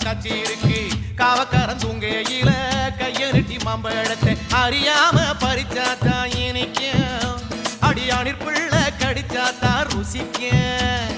நச்சி இருக்கு காவக்காரன் தூங்கையில கைய நெட்டி மாம்பழத்தை அறியாம பறிச்சாத்தா இனிக்கும் அடியானிற்குள்ள கடிச்சாத்தா ருசிக்கும்